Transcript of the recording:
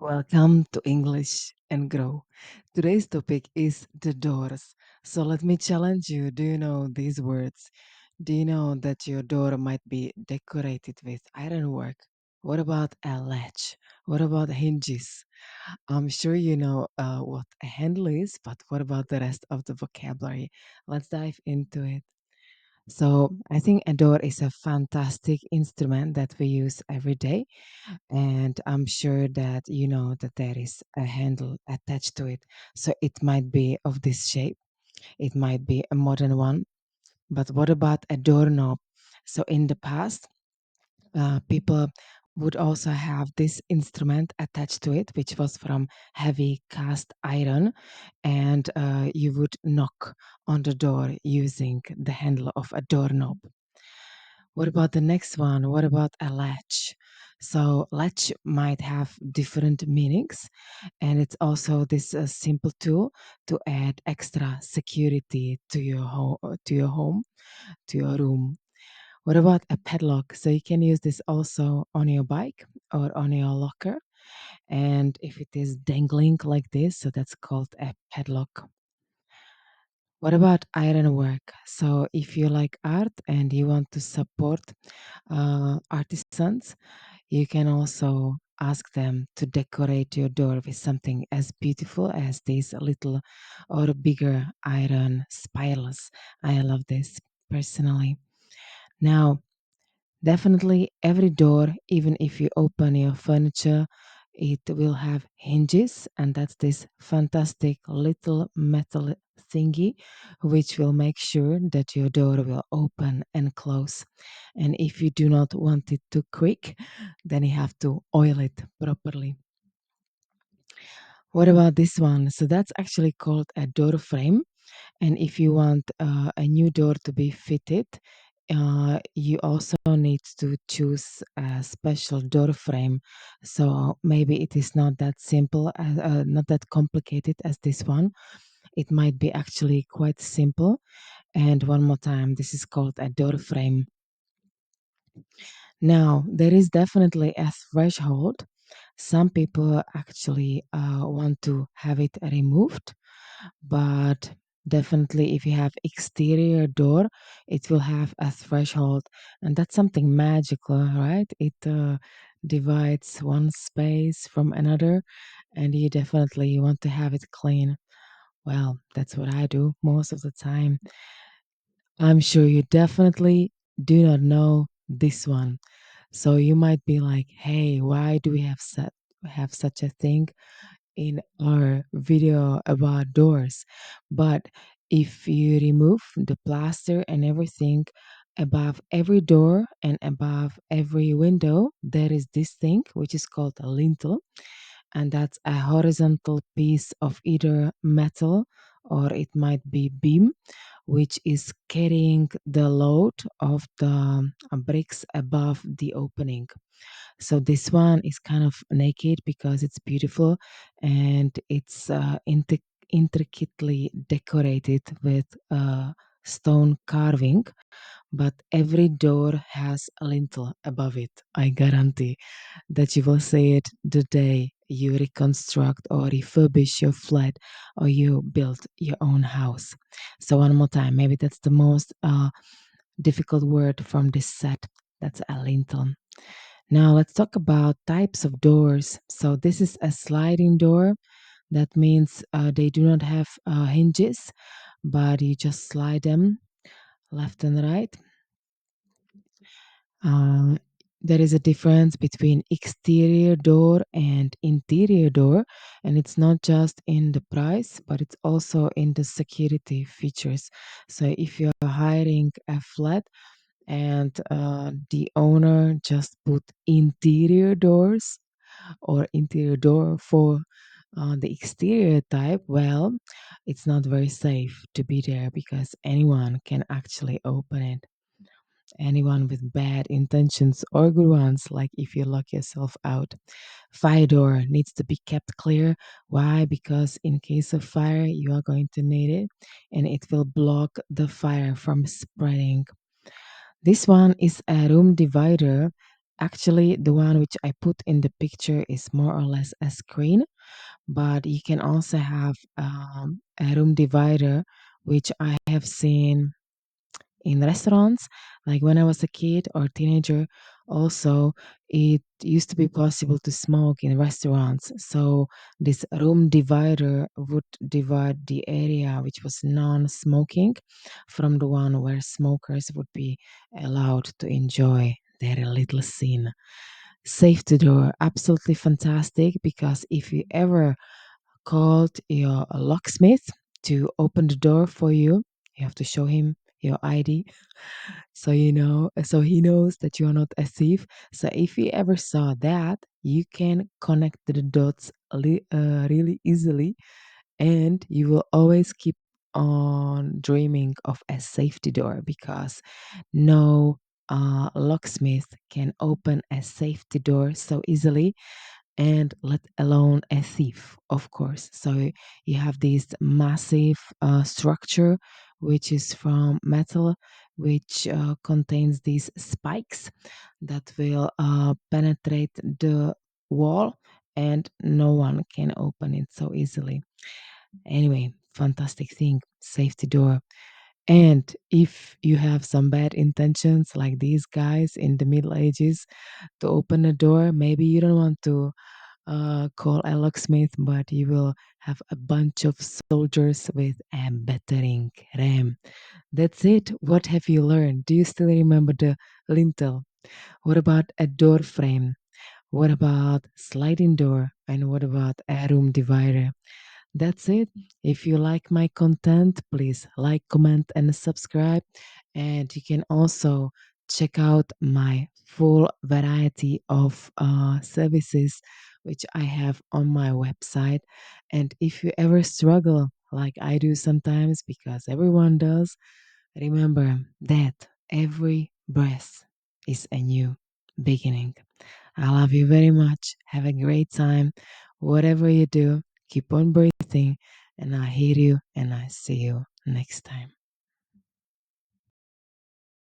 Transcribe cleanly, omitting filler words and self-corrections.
Welcome to English and Grow. Today's topic is the doors. So let me challenge you. Do you know these words? Do you know that your door might be decorated with ironwork? What about a latch? What about hinges? I'm sure you know what a handle is, but what about the rest of the vocabulary? Let's dive into it. So, I think a door is a fantastic instrument that we use every day, and I'm sure that you know that there is a handle attached to it. So it might be of this shape, it might be a modern one, but what about a doorknob? So in the past, people would also have this instrument attached to it, which was from heavy cast iron, and you would knock on the door using the handle of a doorknob. What about the next one? What about a latch? So, latch might have different meanings, and it's also this simple tool to add extra security to your home, to your room. What about a padlock? So, you can use this also on your bike or on your locker. And if it is dangling like this, so that's called a padlock. What about ironwork? So, if you like art and you want to support artisans, you can also ask them to decorate your door with something as beautiful as these little or bigger iron spirals. I love this personally. Now, definitely, every door, even if you open your furniture, it will have hinges, and that's this fantastic little metal thingy which will make sure that your door will open and close. And if you do not want it to quick, then you have to oil it properly. What about this one? So that's actually called a door frame. And if you want a new door to be fitted, you also need to choose a special door frame. So maybe it is not that simple, not that complicated as this one. It might be actually quite simple. And one more time, this is called a door frame. Now, there is definitely a threshold. Some people actually want to have it removed, but definitely if you have exterior door, it will have a threshold, and that's something magical, right? It divides one space from another, and you definitely want to have it clean. Well, that's what I do most of the time. I'm sure you definitely do not know this one. So you might be like, hey, why do we have such a thing in our video about doors? But if you remove the plaster and everything above every door and above every window, there is this thing which is called a lintel, and that's a horizontal piece of either metal or it might be beam which is carrying the load of the bricks above the opening. So this one is kind of naked because it's beautiful, and it's intricately decorated with stone carving, but every door has a lintel above it. I guarantee that you will see it the day you reconstruct or refurbish your flat or you build your own house. So, one more time, maybe that's the most difficult word from this set. That's a lintel. Now, let's talk about types of doors. So, this is a sliding door. That means they do not have hinges, but you just slide them left and right. Uh, there is a difference between exterior door and interior door, and it's not just in the price, but it's also in the security features. So, if you're hiring a flat and the owner just put interior doors or interior door for the exterior type, well, it's not very safe to be there because anyone can actually open it. Anyone with bad intentions or good ones, like if you lock yourself out. Fire door needs to be kept clear. Why? Because in case of fire, you are going to need it and it will block the fire from spreading. This one is a room divider. Actually, the one which I put in the picture is more or less a screen, but you can also have a room divider, which I have seen in restaurants. Like when I was a kid or teenager, also it used to be possible to smoke in restaurants. So this room divider would divide the area which was non-smoking from the one where smokers would be allowed to enjoy their little scene. Safety door, absolutely fantastic, because if you ever called your locksmith to open the door for you, you have to show him your ID, so so he knows that you are not a thief. So if you ever saw that, you can connect the dots really easily, and you will always keep on dreaming of a safety door, because no locksmith can open a safety door so easily, and let alone a thief, of course. So you have this massive structure which is from metal, which contains these spikes that will penetrate the wall, and no one can open it so easily. Anyway, fantastic thing, safety door. And if you have some bad intentions, like these guys in the Middle Ages, to open a door, maybe you don't want to call a locksmith, but you will have a bunch of soldiers with a battering ram. That's it. What have you learned? Do you still remember the lintel? What about a door frame? What about sliding door? And what about a room divider? That's it. If you like my content, please like, comment, and subscribe. And you can also check out my full variety of services which I have on my website. And if you ever struggle, like I do sometimes, because everyone does, remember that every breath is a new beginning. I love you very much. Have a great time. Whatever you do, keep on breathing. And I hear you, and I see you next time.